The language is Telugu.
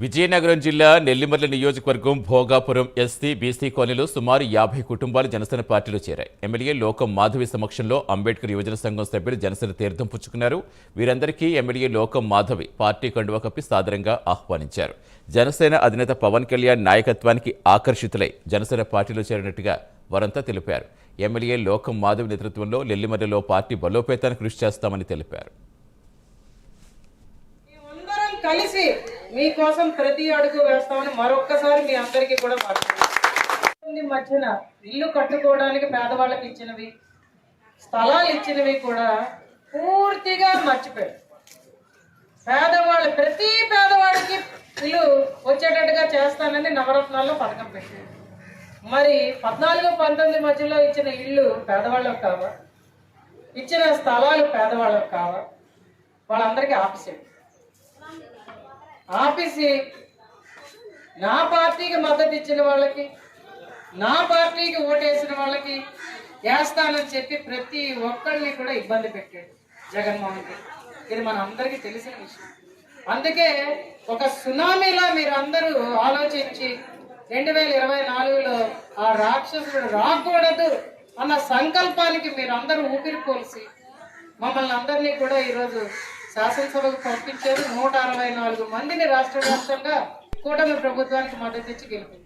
విజయనగరం జిల్లా నెల్లిమర్ల నియోజకవర్గం భోగాపురం ఎస్సీ బీసీ కాలనీలో సుమారు 50 కుటుంబాలు జనసేన పార్టీలో చేరాయి. ఎమ్మెల్యే లోకం మాధవి సమక్షంలో అంబేద్కర్ యువజన సంఘం సభ్యులు జనసేన తీర్థం పుచ్చుకున్నారు. వీరందరికీ ఎమ్మెల్యే లోకం మాధవి పార్టీ కండువా కప్పి సాదరంగా ఆహ్వానించారు. జనసేన అధినేత పవన్ కళ్యాణ్ నాయకత్వానికి ఆకర్షితులై జనసేన పార్టీలో చేరినట్టుగా వారంతా తెలిపారు. ఎమ్మెల్యే లోకం మాధవి నేతృత్వంలో నెల్లిమర్లలో పార్టీ బలోపేతానికి కృషి చేస్తామని తెలిపారు. కలిసి మీకోసం ప్రతి అడుగు వేస్తామని మరొక్కసారి మీ అందరికీ కూడా మాట్లాడుతుంది. మధ్యన ఇల్లు కట్టుకోవడానికి పేదవాళ్ళకి ఇచ్చినవి, స్థలాలు ఇచ్చినవి కూడా పూర్తిగా మర్చిపోయారు. ప్రతి పేదవాడికి ఇల్లు వచ్చేటట్టుగా చేస్తానని నవరత్నాల్లో పథకం పెట్టారు. మరి 14-19 మధ్యలో ఇచ్చిన ఇల్లు పేదవాళ్ళకు కావా, ఇచ్చిన స్థలాలు పేదవాళ్ళకు కావా, వాళ్ళందరికీ ఆపేసి నా పార్టీకి మద్దతు ఇచ్చిన వాళ్ళకి, నా పార్టీకి ఓటేసిన వాళ్ళకి వేస్తానని చెప్పి ప్రతి ఒక్కరిని కూడా ఇబ్బంది పెట్టాడు జగన్మోహన్ రెడ్డి. ఇది మన అందరికీ తెలిసిన విషయం. అందుకే ఒక సునామీలా మీరు అందరూ ఆలోచించి 2024లో ఆ రాక్షసుడు రాకూడదు అన్న సంకల్పానికి మీరు అందరూ ఊపిరి పోల్చి మమ్మల్ని అందరినీ కూడా ఈరోజు శాసనసభకు పంపించారు. 164 మందిని రాష్ట్ర వ్యాప్తంగా కూటమి ప్రభుత్వానికి మద్దతు ఇచ్చి గెలిపించారు.